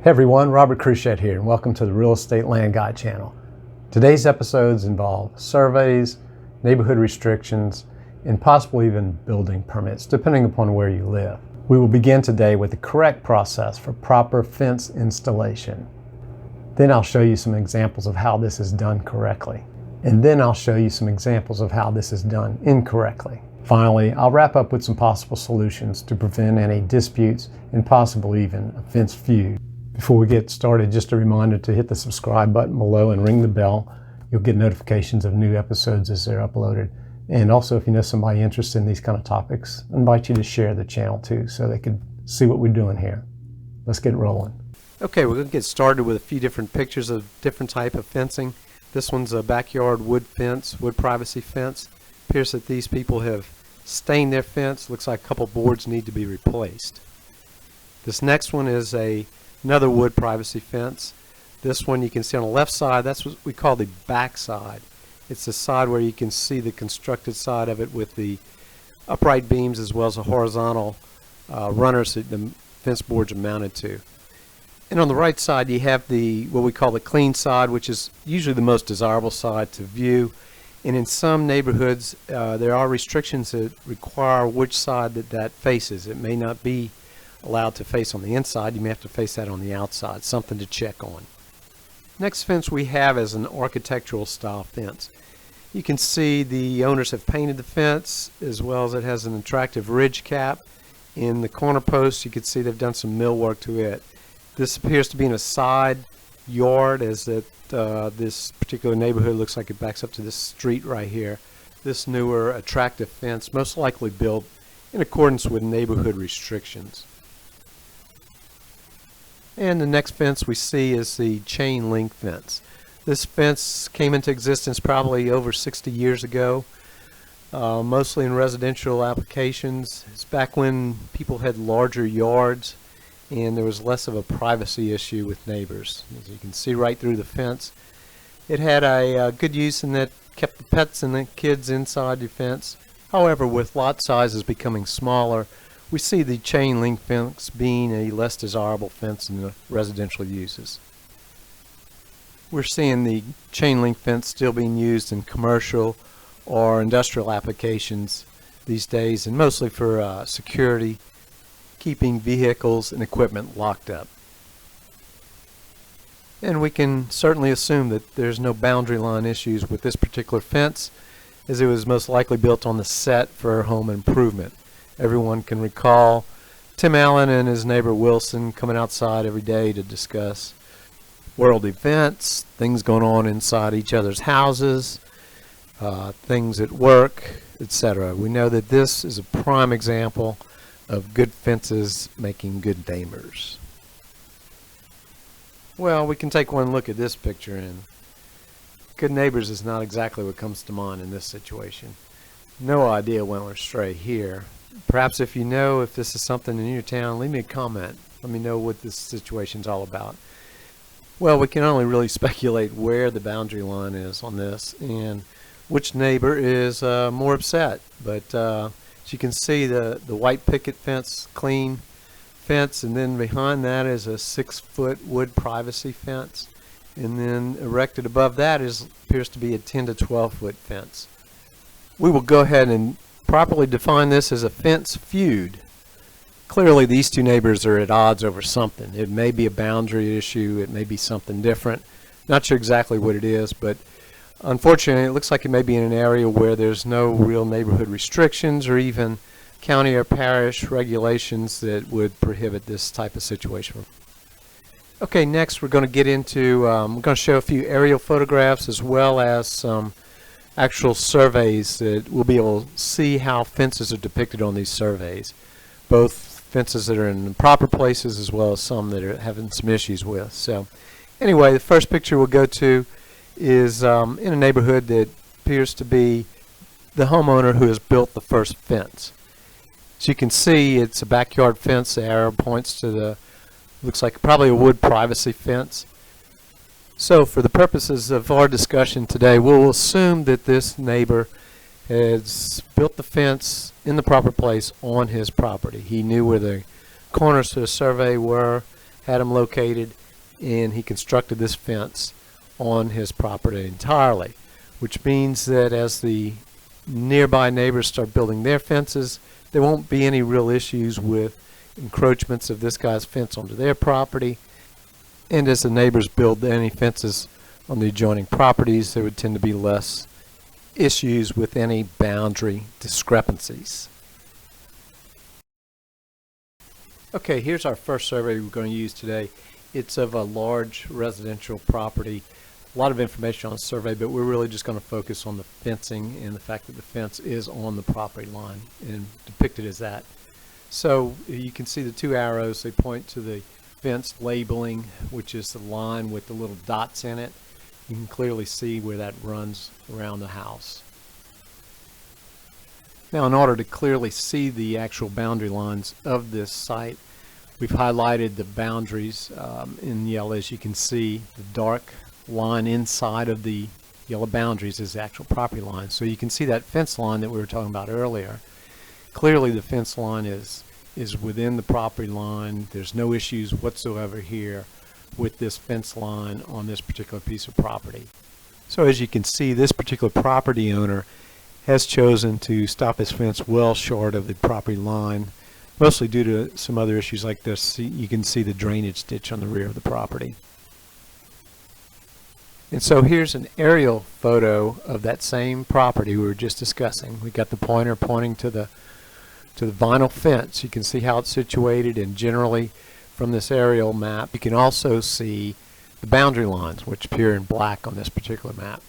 Hey everyone, Robert Cruchette here, and welcome to the Real Estate Land Guide channel. Today's episodes involve surveys, neighborhood restrictions, and possibly even building permits, depending upon where you live. We will begin today with the correct process for proper fence installation. Then I'll show you some examples of how this is done correctly. And then I'll show you some examples of how this is done incorrectly. Finally, I'll wrap up with some possible solutions to prevent any disputes and possibly even a fence feud. Before we get started, just a reminder to hit the subscribe button below and ring the bell. You'll get notifications of new episodes as they're uploaded. And also, if you know somebody interested in these kind of topics, I invite you to share the channel too so they can see what we're doing here. Let's get rolling. Okay, we're going to get started with a few different pictures of different type of fencing. This one's a backyard wood fence, wood privacy fence. Appears that these people have stained their fence. Looks like a couple boards need to be replaced. This next one is another wood privacy fence. This one you can see on the left side, that's what we call the back side. It's the side where you can see the constructed side of it with the upright beams as well as the horizontal runners that the fence boards are mounted to. And on the right side you have the what we call the clean side, which is usually the most desirable side to view. And in some neighborhoods there are restrictions that require which side that faces. It may not be allowed to face on the inside. You may have to face that on the outside. Something to check on. Next fence we have is an architectural style fence. You can see the owners have painted the fence as well as it has an attractive ridge cap. In the corner posts you can see they've done some millwork to it. This appears to be in a side yard, as that this particular neighborhood looks like it backs up to this street right here. This newer attractive fence most likely built in accordance with neighborhood restrictions. And the next fence we see is the chain link fence. This fence came into existence probably over 60 years ago, mostly in residential applications. It's back when people had larger yards and there was less of a privacy issue with neighbors. As you can see right through the fence, it had a good use in that kept the pets and the kids inside the fence. However, with lot sizes becoming smaller, we see the chain link fence being a less desirable fence in the residential uses. We're seeing the chain link fence still being used in commercial or industrial applications these days, and mostly for security, keeping vehicles and equipment locked up. And we can certainly assume that there's no boundary line issues with this particular fence, as it was most likely built on the set for home improvement. Everyone can recall Tim Allen and his neighbor Wilson coming outside every day to discuss world events, things going on inside each other's houses, things at work, etc. We know that this is a prime example of good fences making good neighbors. Well, we can take one look at this picture, and good neighbors is not exactly what comes to mind in this situation. No idea went astray here. Perhaps if you know if this is something in your town, leave me a comment. Let me know what this situation's all about. Well, we can only really speculate where the boundary line is on this and which neighbor is more upset. But as you can see, the white picket fence, clean fence, and then behind that is a 6-foot wood privacy fence. And then erected above that appears to be a 10 to 12 foot fence. We will go ahead and properly define this as a fence feud. Clearly these two neighbors are at odds over something. It may be a boundary issue, it may be something different. Not sure exactly what it is, but unfortunately it looks like it may be in an area where there's no real neighborhood restrictions or even county or parish regulations that would prohibit this type of situation. Okay, next we're going to get into, we're going to show a few aerial photographs as well as some actual surveys that we'll be able to see how fences are depicted on these surveys. Both fences that are in proper places as well as some that are having some issues with. So anyway, the first picture we'll go to is in a neighborhood that appears to be the homeowner who has built the first fence. As you can see, it's a backyard fence. The arrow points to the, looks like probably a wood privacy fence. So for the purposes of our discussion today, we'll assume that this neighbor has built the fence in the proper place on his property. He knew where the corners to the survey were, had them located, and he constructed this fence on his property entirely, which means that as the nearby neighbors start building their fences, there won't be any real issues with encroachments of this guy's fence onto their property. And as the neighbors build any fences on the adjoining properties, there would tend to be less issues with any boundary discrepancies. Okay, here's our first survey we're going to use today. It's of a large residential property. A lot of information on the survey, but we're really just going to focus on the fencing and the fact that the fence is on the property line and depicted as that. So you can see the two arrows. They point to the fence labeling, which is the line with the little dots in it. You can clearly see where that runs around the house. Now, in order to clearly see the actual boundary lines of this site, we've highlighted the boundaries in yellow. As you can see, the dark line inside of the yellow boundaries is the actual property line. So you can see that fence line that we were talking about earlier. Clearly the fence line is within the property line. There's no issues whatsoever here with this fence line on this particular piece of property. So as you can see, this particular property owner has chosen to stop his fence well short of the property line, mostly due to some other issues like this. You can see the drainage ditch on the rear of the property. And so here's an aerial photo of that same property we were just discussing. We got the pointer pointing to the vinyl fence. You can see how it's situated, and generally from this aerial map you can also see the boundary lines, which appear in black on this particular map.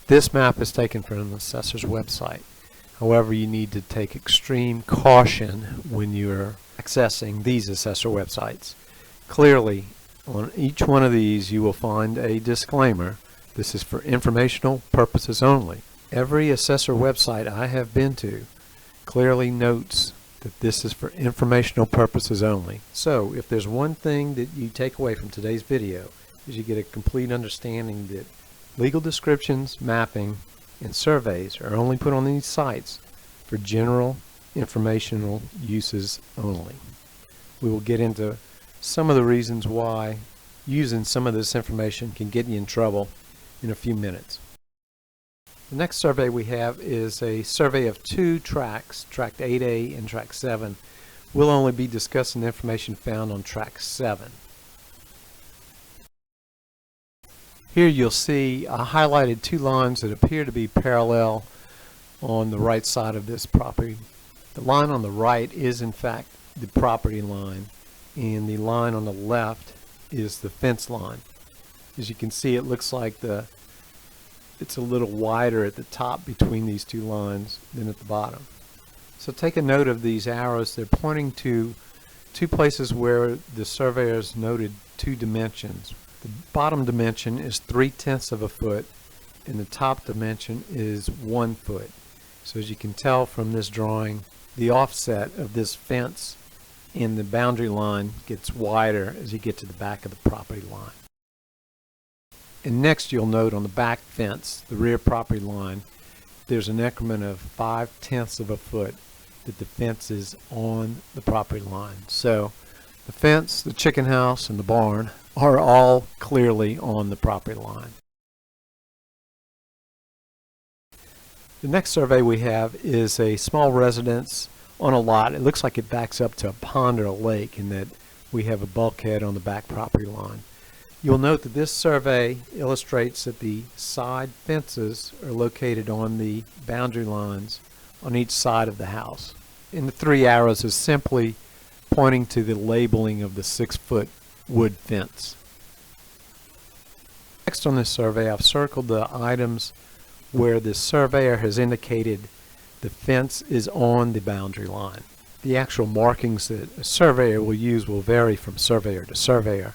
This map is taken from the assessor's website. However, you need to take extreme caution when you're accessing these assessor websites. Clearly, on each one of these you will find a disclaimer. This is for informational purposes only. Every assessor website I have been to clearly notes that this is for informational purposes only. So if there's one thing that you take away from today's video, is you get a complete understanding that legal descriptions, mapping, and surveys are only put on these sites for general informational uses only. We will get into some of the reasons why using some of this information can get you in trouble in a few minutes. The next survey we have is a survey of two tracts, tract 8A and tract 7. We'll only be discussing the information found on tract 7. Here you'll see I highlighted two lines that appear to be parallel on the right side of this property. The line on the right is in fact the property line, and the line on the left is the fence line. As you can see, it looks like it's a little wider at the top between these two lines than at the bottom. So take a note of these arrows. They're pointing to two places where the surveyors noted two dimensions. The bottom dimension is 3/10 of a foot, and the top dimension is 1 foot. So as you can tell from this drawing, the offset of this fence and the boundary line gets wider as you get to the back of the property line. And next you'll note on the back fence, the rear property line, there's an increment of 5/10 of a foot that the fence is on the property line. So the fence, the chicken house, and the barn are all clearly on the property line. The next survey we have is a small residence on a lot. It looks like it backs up to a pond or a lake, in that we have a bulkhead on the back property line. You'll note that this survey illustrates that the side fences are located on the boundary lines on each side of the house. And the three arrows is simply pointing to the labeling of the 6-foot wood fence. Next on this survey, I've circled the items where the surveyor has indicated the fence is on the boundary line. The actual markings that a surveyor will use will vary from surveyor to surveyor,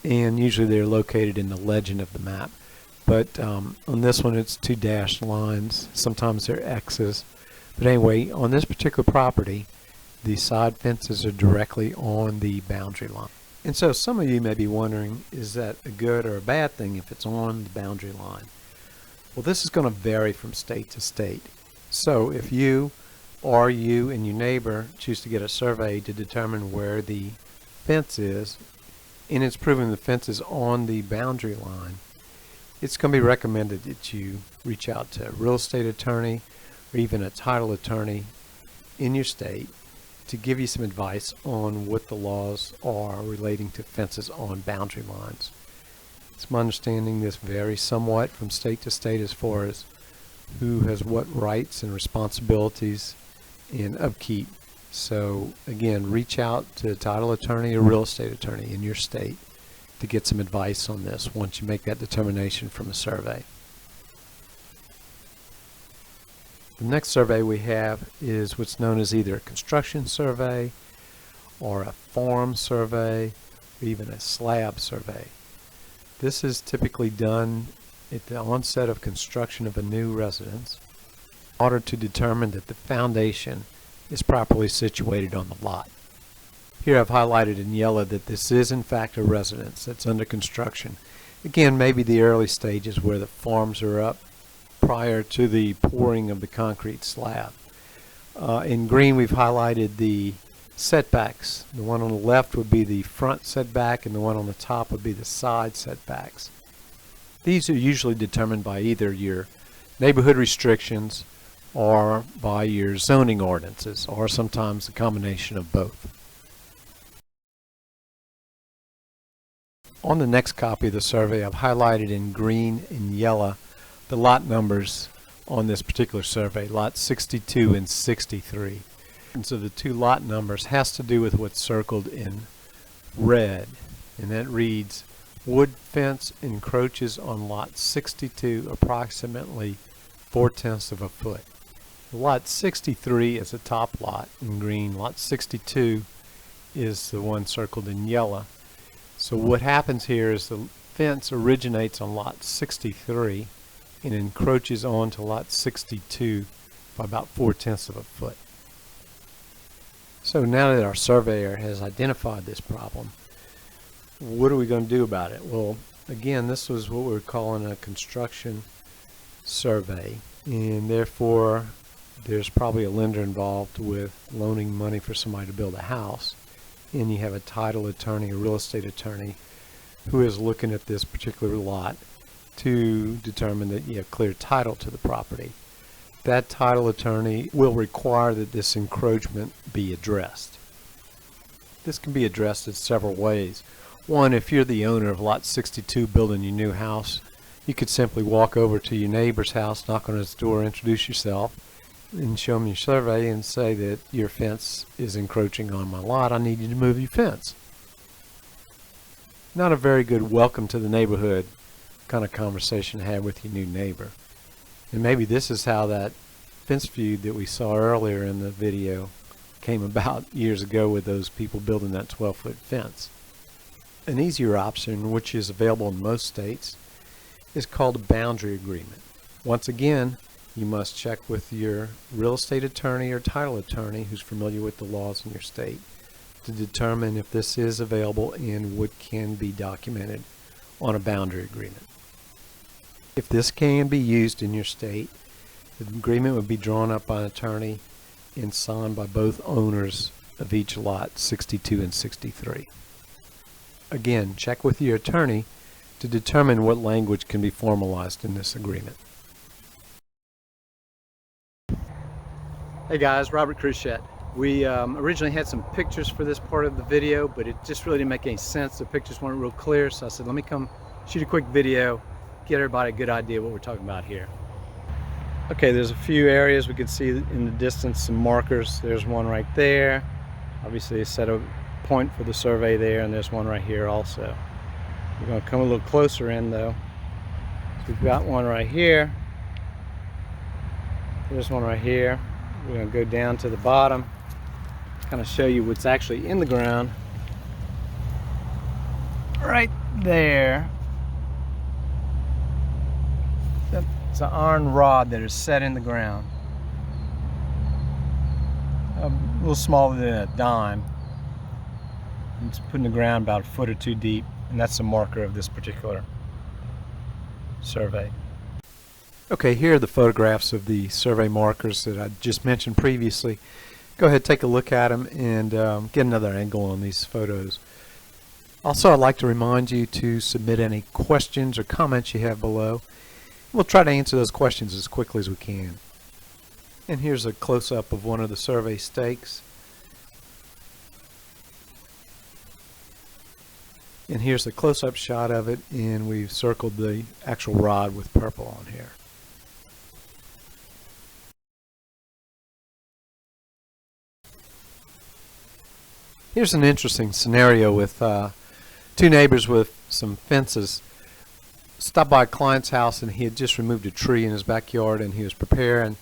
and usually they're located in the legend of the map. But on this one it's 2 dashed lines, sometimes they're X's. But anyway, on this particular property, the side fences are directly on the boundary line. And so some of you may be wondering, is that a good or a bad thing if it's on the boundary line? Well, this is going to vary from state to state. So if you or you and your neighbor choose to get a survey to determine where the fence is, and it's proven the fence is on the boundary line, it's going to be recommended that you reach out to a real estate attorney or even a title attorney in your state to give you some advice on what the laws are relating to fences on boundary lines. It's my understanding this varies somewhat from state to state as far as who has what rights and responsibilities in upkeep. So again, reach out to a title attorney or real estate attorney in your state to get some advice on this once you make that determination from a survey. The next survey we have is what's known as either a construction survey or a form survey or even a slab survey. This is typically done at the onset of construction of a new residence in order to determine that the foundation is properly situated on the lot. Here I've highlighted in yellow that this is in fact a residence that's under construction. Again, maybe the early stages where the forms are up prior to the pouring of the concrete slab. In green we've highlighted the setbacks. The one on the left would be the front setback and the one on the top would be the side setbacks. These are usually determined by either your neighborhood restrictions or by your zoning ordinances, or sometimes a combination of both. On the next copy of the survey, I've highlighted in green and yellow the lot numbers on this particular survey, lots 62 and 63. And so the two lot numbers has to do with what's circled in red, and that reads, wood fence encroaches on lot 62 approximately 4/10 of a foot. Lot 63 is a top lot in green. Lot 62 is the one circled in yellow. So what happens here is the fence originates on lot 63 and encroaches onto lot 62 by about 4/10 of a foot. So now that our surveyor has identified this problem, what are we going to do about it? Well, again, this was what we're calling a construction survey, and therefore there's probably a lender involved with loaning money for somebody to build a house, and you have a title attorney, a real estate attorney, who is looking at this particular lot to determine that you have clear title to the property. That title attorney will require that this encroachment be addressed. This can be addressed in several ways. One, if you're the owner of lot 62 building your new house, you could simply walk over to your neighbor's house, knock on his door, introduce yourself, and show him your survey and say that your fence is encroaching on my lot. I need you to move your fence. Not a very good welcome to the neighborhood kind of conversation to have with your new neighbor. And maybe this is how that fence feud that we saw earlier in the video came about years ago with those people building that 12-foot fence. An easier option, which is available in most states, is called a boundary agreement. Once again, you must check with your real estate attorney or title attorney who's familiar with the laws in your state to determine if this is available and what can be documented on a boundary agreement. If this can be used in your state, the agreement would be drawn up by an attorney and signed by both owners of each lot 62 and 63. Again, check with your attorney to determine what language can be formalized in this agreement. Hey guys, Robert Cruchette. We originally had some pictures for this part of the video, but it just really didn't make any sense. The pictures weren't real clear, so I said let me come shoot a quick video, get everybody a good idea what we're talking about here. Okay, there's a few areas we can see in the distance, some markers. There's one right there. Obviously a set of point for the survey there, and there's one right here also. We're going to come a little closer in though. So we've got one right here. There's one right here. We're going to go down to the bottom, kind of show you what's actually in the ground. Right there. It's an iron rod that is set in the ground. A little smaller than a dime. It's put in the ground about a foot or two deep, and that's the marker of this particular survey. Okay, here are the photographs of the survey markers that I just mentioned previously. Go ahead, take a look at them and get another angle on these photos. Also, I'd like to remind you to submit any questions or comments you have below. We'll try to answer those questions as quickly as we can. And here's a close-up of one of the survey stakes. And here's a close-up shot of it, and we've circled the actual rod with purple on here. Here's an interesting scenario with two neighbors with some fences. Stopped by a client's house, and he had just removed a tree in his backyard, and he was preparing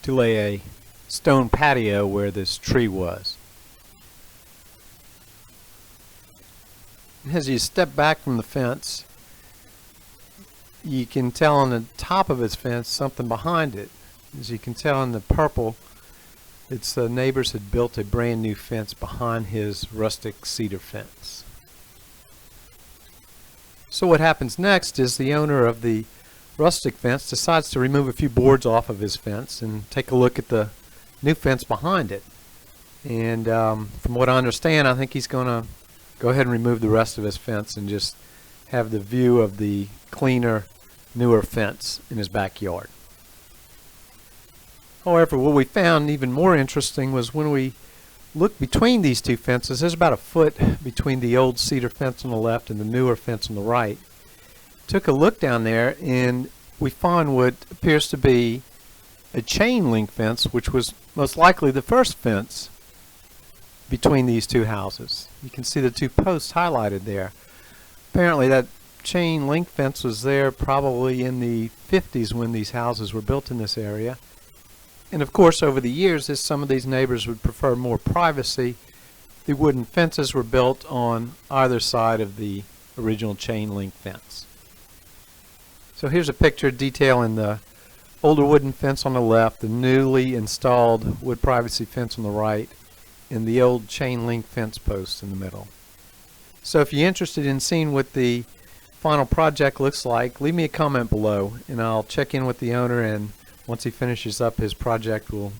to lay a stone patio where this tree was. As you step back from the fence, you can tell on the top of his fence something behind it. As you can tell in the purple, it's the neighbors had built a brand new fence behind his rustic cedar fence. So what happens next is the owner of the rustic fence decides to remove a few boards off of his fence and take a look at the new fence behind it. And from what I understand, I think he's going to go ahead and remove the rest of his fence and just have the view of the cleaner, newer fence in his backyard. However, what we found even more interesting was when we looked between these two fences, there's about a foot between the old cedar fence on the left and the newer fence on the right. Took a look down there, and we found what appears to be a chain link fence, which was most likely the first fence between these two houses. You can see the two posts highlighted there. Apparently that chain link fence was there probably in the 50s when these houses were built in this area. And of course, over the years, as some of these neighbors would prefer more privacy, the wooden fences were built on either side of the original chain link fence. So here's a picture detailing the older wooden fence on the left, the newly installed wood privacy fence on the right, and the old chain link fence posts in the middle. So if you're interested in seeing what the final project looks like, leave me a comment below, and I'll check in with the owner, and once he finishes up his project, we'll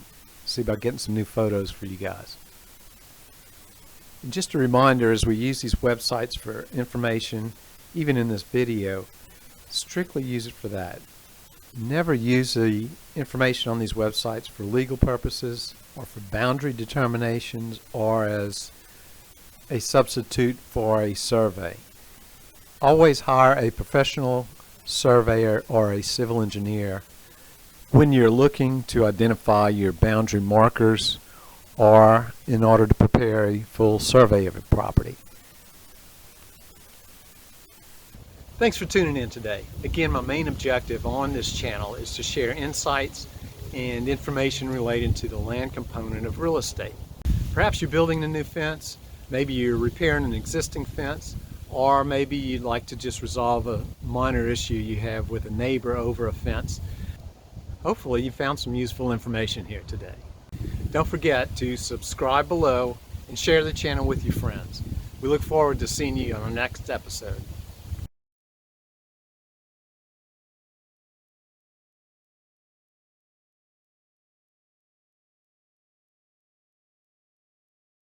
see about getting some new photos for you guys. And just a reminder, as we use these websites for information, even in this video, strictly use it for that. Never use the information on these websites for legal purposes or for boundary determinations or as a substitute for a survey. Always hire a professional surveyor or a civil engineer when you're looking to identify your boundary markers or in order to prepare a full survey of a property. Thanks for tuning in today. Again, my main objective on this channel is to share insights and information related to the land component of real estate. Perhaps you're building a new fence, maybe you're repairing an existing fence, or maybe you'd like to just resolve a minor issue you have with a neighbor over a fence. Hopefully you found some useful information here today. Don't forget to subscribe below and share the channel with your friends. We look forward to seeing you on the next episode.